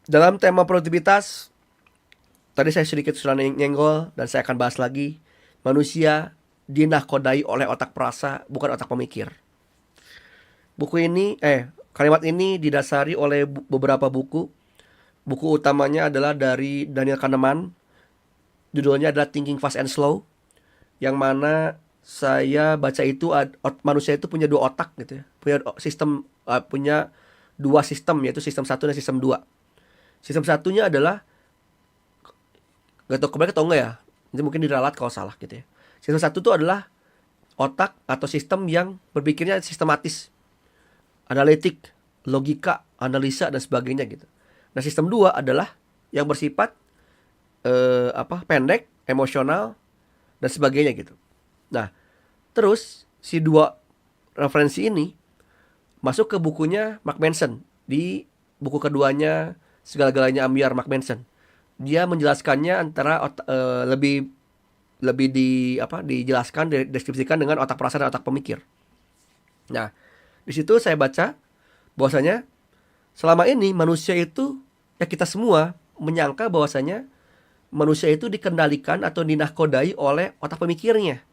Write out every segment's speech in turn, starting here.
Dalam tema produktivitas, tadi saya sedikit sudah nyenggol dan saya akan bahas lagi. Manusia dinakodai oleh otak perasa, bukan otak pemikir. Kalimat ini didasari oleh beberapa buku. Buku utamanya adalah dari Daniel Kahneman. Judulnya adalah Thinking Fast and Slow. Yang mana saya baca itu manusia itu punya dua otak gitu ya. Punya dua sistem, yaitu sistem satu dan sistem dua. Sistem satunya adalah, gak tau kembali atau enggak ya, ini mungkin diralat kalau salah gitu ya. Sistem satu itu adalah otak atau sistem yang berpikirnya sistematis, analitik, logika, analisa dan sebagainya gitu. Nah, sistem dua adalah yang bersifat pendek, emosional dan sebagainya gitu. Nah, terus si dua referensi ini masuk ke bukunya Mark Manson. Di buku keduanya Segala-galanya Ambyar, Mark Manson. Dia menjelaskannya lebih lebih dijelaskan, deskripsikan dengan otak perasa dan otak pemikir. Nah, di situ saya baca bahwasanya selama ini manusia itu, ya kita semua menyangka bahwasanya manusia itu dikendalikan atau dinahkodai oleh otak pemikirnya.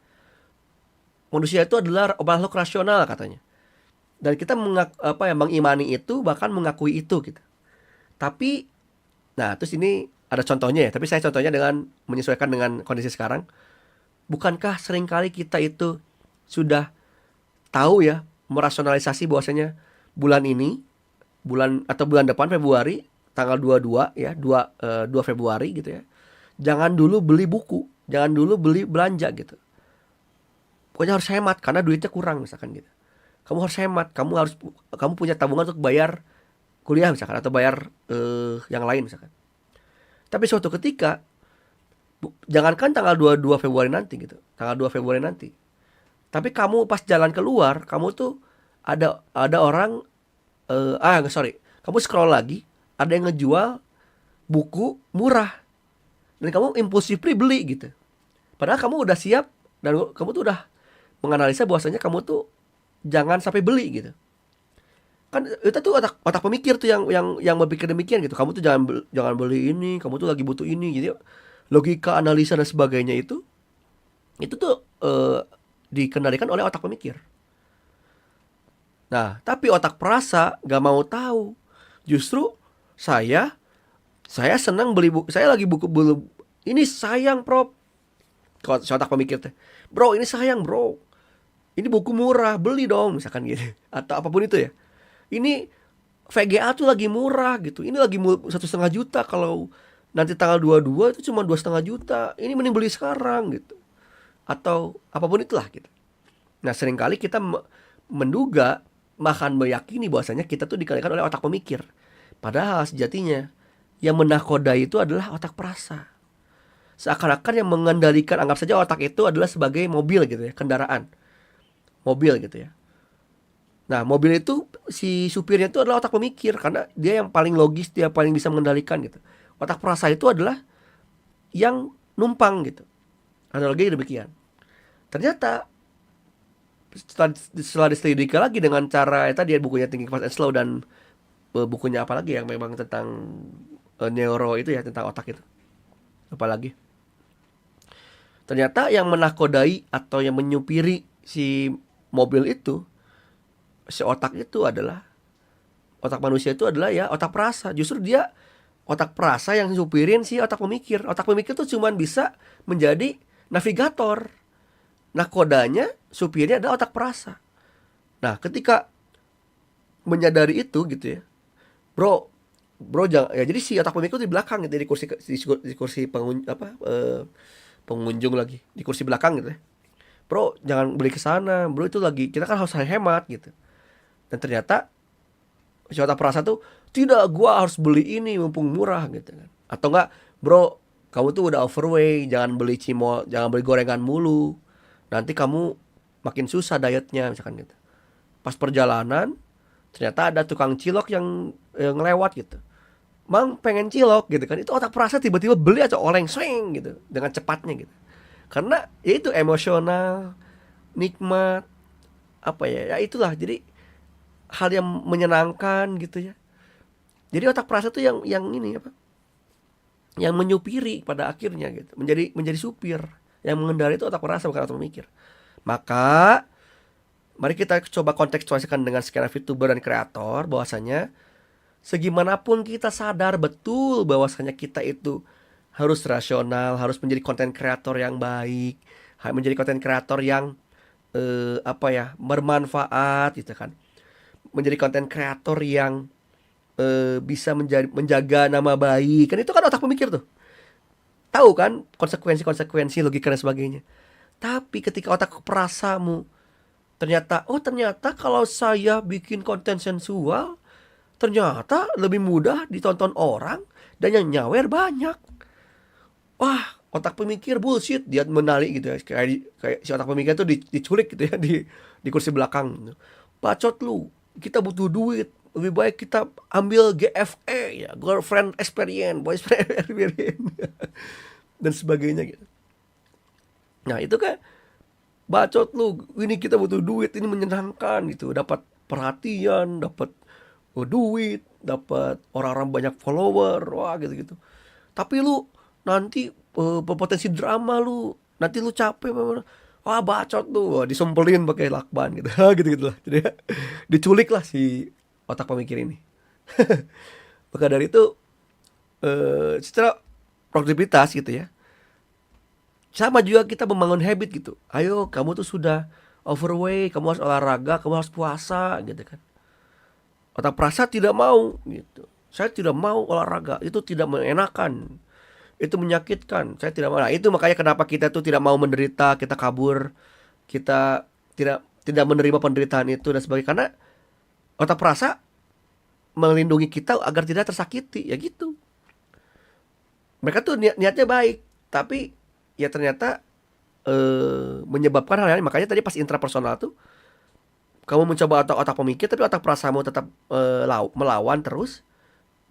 Manusia itu adalah makhluk rasional katanya. Dan kita mengimani itu, bahkan mengakui itu gitu. Tapi, nah terus ini ada contohnya ya. Tapi saya contohnya dengan menyesuaikan dengan kondisi sekarang. Bukankah seringkali kita itu sudah tahu ya, merasionalisasi bahwasanya bulan ini, bulan depan Februari, tanggal 22 ya, 2 Februari gitu ya. Jangan dulu beli buku, jangan dulu beli belanja gitu. Pokoknya harus hemat karena duitnya kurang misalkan gitu. Kamu harus hemat, kamu punya tabungan untuk bayar kuliah misalkan, atau bayar yang lain misalkan. Tapi suatu ketika, jangankan tanggal 22 Februari nanti gitu, tanggal 2 Februari nanti. Tapi kamu pas jalan keluar, kamu tuh ada orang sorry, kamu scroll lagi, ada yang ngejual buku murah dan kamu impulsively beli gitu. Padahal kamu udah siap dan kamu tuh udah menganalisa bahwasanya kamu tuh jangan sampai beli gitu. Kan itu tuh otak pemikir tuh yang berpikir demikian gitu. Kamu tuh jangan beli ini, kamu tuh lagi butuh ini. Jadi logika, analisa dan sebagainya itu tuh dikendalikan oleh otak pemikir. Nah, tapi otak perasa gak mau tahu. Justru saya senang beli buku. Saya lagi buku ini sayang, Prof. Kalau si otak pemikir teh, bro ini sayang bro, ini buku murah, beli dong misalkan gitu. Atau apapun itu ya. Ini VGA tuh lagi murah gitu. Ini lagi 1,5 juta. Kalau nanti tanggal 22 itu cuma 2,5 juta. Ini mending beli sekarang gitu. Atau apapun itulah gitu. Nah, seringkali kita menduga, bahkan meyakini bahwasanya kita tuh dikendalikan oleh otak pemikir. Padahal sejatinya yang menakodai itu adalah otak perasa. Seakan-akan yang mengendalikan, anggap saja otak itu adalah sebagai mobil gitu ya, kendaraan. Mobil gitu ya. Nah, mobil itu si supirnya itu adalah otak pemikir karena dia yang paling logis, dia paling bisa mengendalikan gitu. Otak perasa itu adalah yang numpang gitu. Analogi demikian. Ternyata setelah diselidiki lagi dengan cara tadi ya, bukunya Thinking Fast and Slow dan bukunya apa lagi yang memang tentang neuro itu ya, tentang otak itu. Apalagi ternyata yang menakodai atau yang menyupiri si mobil itu, si otak itu adalah, otak manusia itu adalah ya otak perasa. Justru dia otak perasa yang supirin si otak pemikir. Otak pemikir tuh cuman bisa menjadi navigator. Nakodanya, supirnya adalah otak perasa. Nah, ketika menyadari itu gitu ya, bro jangan ya, jadi si otak pemikir itu di belakang gitu, di kursi pengunjung lagi, di kursi belakang gitu ya. Bro, jangan beli ke sana. Bro, itu lagi kita kan harus hemat gitu. Dan ternyata si otak perasa tuh, tidak, gua harus beli ini mumpung murah gitu kan. Atau enggak, bro, kamu tuh udah overweight, jangan beli cimol, jangan beli gorengan mulu. Nanti kamu makin susah dietnya misalkan gitu. Pas perjalanan ternyata ada tukang cilok yang ngelewat gitu. Bang pengen cilok gitu kan. Itu otak perasa tiba-tiba beli atau oleng swing gitu dengan cepatnya gitu. Karena ya itu emosional, nikmat, apa ya, ya itulah. Jadi hal yang menyenangkan gitu ya. Jadi otak perasa tuh yang ini apa? Yang menyupiri pada akhirnya gitu. Menjadi supir. Yang mengendarai itu otak perasa bukan otak pemikir. Maka mari kita coba kontekstualisasikan dengan skena VTuber dan kreator bahwasanya segimanapun kita sadar betul bahwasanya kita itu harus rasional, harus menjadi konten kreator yang baik, menjadi konten kreator yang bermanfaat gitu kan. Menjadi konten kreator yang bisa menjaga nama baik. Kan itu kan otak pemikir tuh. Tahu kan konsekuensi-konsekuensi logika dan sebagainya. Tapi ketika otak perasamu ternyata kalau saya bikin konten sensual ternyata lebih mudah ditonton orang dan yang nyawer banyak. Wah, otak pemikir bullshit, dia menarik gitu ya. Kayak si otak pemikir tuh diculik gitu ya di kursi belakang. Bacot lu, kita butuh duit. Lebih baik kita ambil GFE ya, girlfriend experience, boyfriend experience dan sebagainya gitu. Nah, itu kan bacot lu, ini kita butuh duit, ini menyenangkan gitu, dapat perhatian, dapat duit, dapat orang-orang banyak follower, wah gitu-gitu. Tapi lu nanti berpotensi drama lu, nanti lu capek, wah bacot lu, wah, disumpelin pakai lakban gitu, gitu-gitu lah. Jadi diculik lah si otak pemikir ini. Maka dari itu secara produktivitas gitu ya, sama juga kita membangun habit gitu. Ayo kamu tuh sudah overweight, kamu harus olahraga, kamu harus puasa gitu kan. Otak perasa tidak mau gitu. Saya tidak mau olahraga, itu tidak mengenakan, itu menyakitkan, saya tidak mau. Nah, itu makanya kenapa kita tuh tidak mau menderita, kita kabur, kita tidak menerima penderitaan itu dan sebagainya, karena otak perasa melindungi kita agar tidak tersakiti, ya gitu. Mereka tuh niatnya baik, tapi ya ternyata menyebabkan hal lain. Makanya tadi pas intrapersonal tuh kamu mencoba otak pemikir, tapi otak perasamu tetap melawan terus,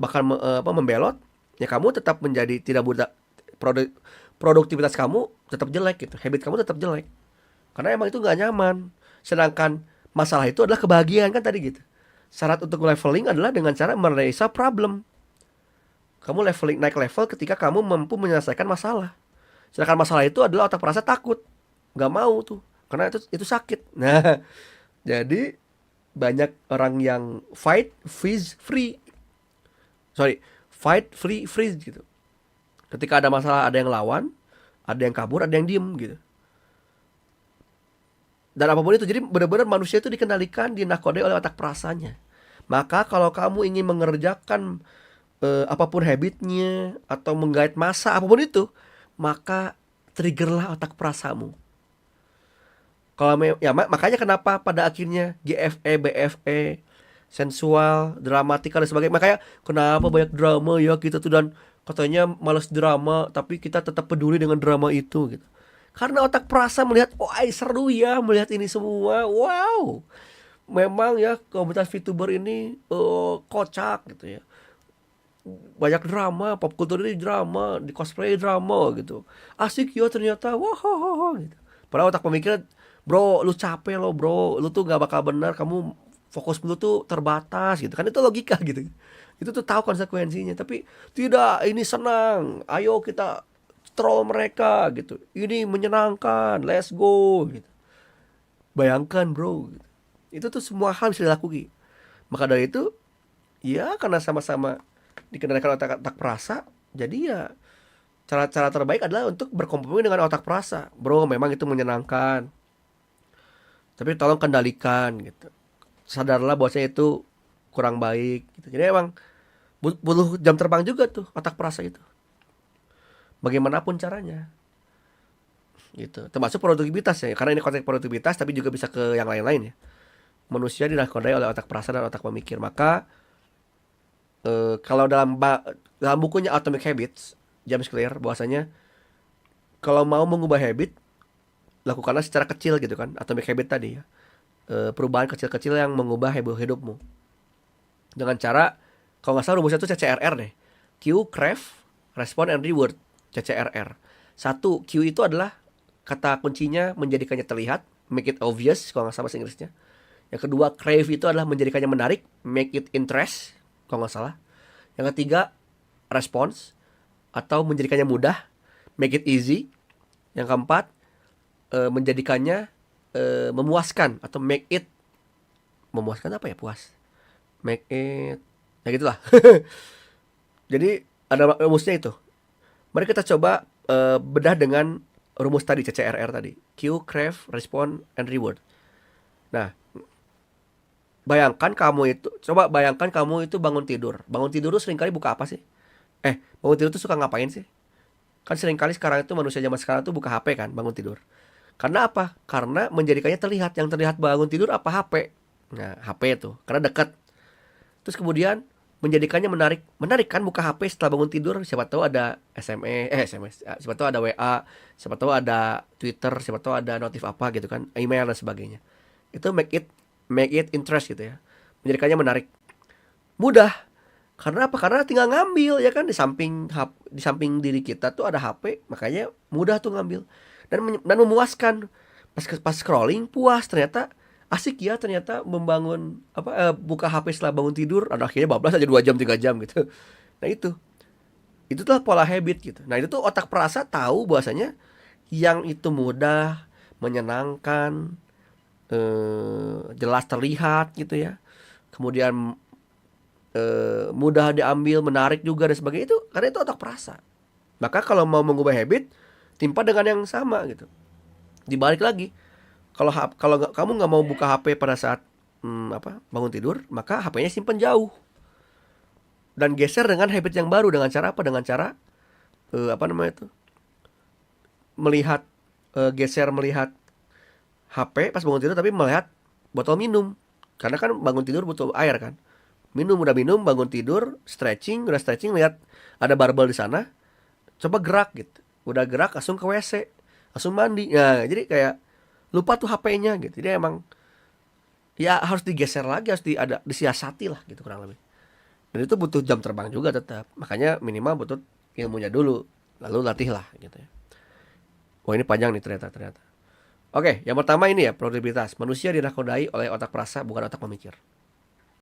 bahkan membelot, ya kamu tetap menjadi tidak mudah, produktivitas kamu tetap jelek gitu, habit kamu tetap jelek, karena emang itu nggak nyaman. Sedangkan masalah itu adalah kebahagiaan kan tadi gitu. Syarat untuk leveling adalah dengan cara meresolve problem. Kamu naik level ketika kamu mampu menyelesaikan masalah. Sedangkan masalah itu adalah otak perasa takut, nggak mau tuh, karena itu sakit. Nah, jadi banyak orang yang fight, freeze gitu. Ketika ada masalah ada yang lawan, ada yang kabur, ada yang diem gitu. Dan apapun itu, jadi benar-benar manusia itu dikendalikan, dinakodai oleh otak perasanya. Maka kalau kamu ingin mengerjakan apapun habitnya atau menggait masa apapun itu, maka triggerlah otak perasamu. Kalau makanya kenapa pada akhirnya GFE, BFE, sensual, dramatika dan sebagainya. Makanya kenapa banyak drama ya kita tuh, dan katanya malas drama tapi kita tetap peduli dengan drama itu gitu. Karena otak perasa melihat, oh seru ya melihat ini semua. Wow, memang ya komunitas VTuber ini kocak gitu ya. Banyak drama, pop culture ini drama, di cosplay drama gitu. Asik ya ternyata, wah gitu. Padahal otak pemikir, bro lu capek lo bro, lu tuh gak bakal benar, kamu fokus lu tuh terbatas gitu kan, itu logika gitu. Itu tuh tahu konsekuensinya, tapi tidak, ini senang, ayo kita troll mereka gitu, ini menyenangkan, let's go gitu. Bayangkan bro gitu. Itu tuh semua hal bisa dilakukan. Maka dari itu ya karena sama-sama dikendalikan otak perasa, jadi ya cara terbaik adalah untuk berkompromi dengan otak perasa. Bro memang itu menyenangkan, tapi tolong kendalikan gitu. Sadarlah bahwasanya itu kurang baik gitu. Jadi emang butuh jam terbang juga tuh otak perasa itu, bagaimanapun caranya gitu. Termasuk produktivitas ya, karena ini konteks produktivitas tapi juga bisa ke yang lain-lain ya. Manusia dinakodai oleh otak perasa dan otak pemikir. Maka kalau dalam bukunya Atomic Habits, James Clear bahwasanya kalau mau mengubah habit, lakukanlah secara kecil gitu kan. Atomic Habit tadi ya, perubahan kecil-kecil yang mengubah hidupmu dengan cara, kalau nggak salah rumusnya itu CCRR deh. Q, Crave, Respond and Reward. CCRR. 1, Q itu adalah kata kuncinya menjadikannya terlihat, make it obvious kalau nggak salah bahasa Inggrisnya. Yang kedua, crave itu adalah menjadikannya menarik, make it interest kalau nggak salah. Yang ketiga, response atau menjadikannya mudah, make it easy. Yang keempat, menjadikannya memuaskan atau make it memuaskan apa ya, puas. Make it ya gitulah. Jadi ada rumusnya itu. Mari kita coba bedah dengan rumus tadi, CCRR tadi. Cue, crave, respond, and reward. Nah, coba bayangkan kamu itu bangun tidur. Bangun tidur tuh seringkali buka apa sih? Bangun tidur tuh suka ngapain sih? Kan seringkali sekarang itu manusia zaman sekarang tuh buka HP kan, bangun tidur. Karena apa? Karena menjadikannya terlihat. Yang terlihat bangun tidur apa? HP. Nah, HP itu. Karena dekat. Terus kemudian menjadikannya menarik. Menarik kan buka HP setelah bangun tidur. Siapa tahu ada SMS. Siapa tahu ada WA. Siapa tahu ada Twitter. Siapa tahu ada notif apa gitu kan. Email dan sebagainya. Itu make it interest gitu ya. Menjadikannya menarik. Mudah. Karena apa? Karena tinggal ngambil ya kan, di samping diri kita tuh ada HP, makanya mudah tuh ngambil. Dan memuaskan. Pas scrolling puas, ternyata asik ya, ternyata membangun buka HP setelah bangun tidur, akhirnya bablas aja 2 jam 3 jam gitu. Nah, itu tuh pola habit gitu. Nah, itu tuh otak perasa tahu bahwasanya yang itu mudah, menyenangkan, jelas terlihat gitu ya. Kemudian mudah diambil, menarik juga dan sebagainya, itu karena itu otak perasa. Maka kalau mau mengubah habit, timpa dengan yang sama gitu. Dibalik lagi, kalau kamu nggak mau buka HP pada saat bangun tidur, maka HP-nya simpan jauh dan geser dengan habit yang baru. Dengan cara apa? Dengan cara geser melihat HP pas bangun tidur, tapi melihat botol minum. Karena kan bangun tidur butuh air kan. Udah minum, bangun tidur, udah stretching, lihat ada barbel di sana, coba gerak gitu. Udah gerak langsung ke WC, langsung mandi. Nah, jadi kayak lupa tuh HP-nya gitu. Jadi emang ya harus digeser lagi, harus disiasati lah gitu kurang lebih. Dan itu butuh jam terbang juga tetap. Makanya minimal butuh ilmunya dulu, lalu latih lah gitu ya. Wah, ini panjang nih ternyata. Oke, yang pertama ini ya, produktivitas. Manusia dinakodai oleh otak perasa, bukan otak memikir.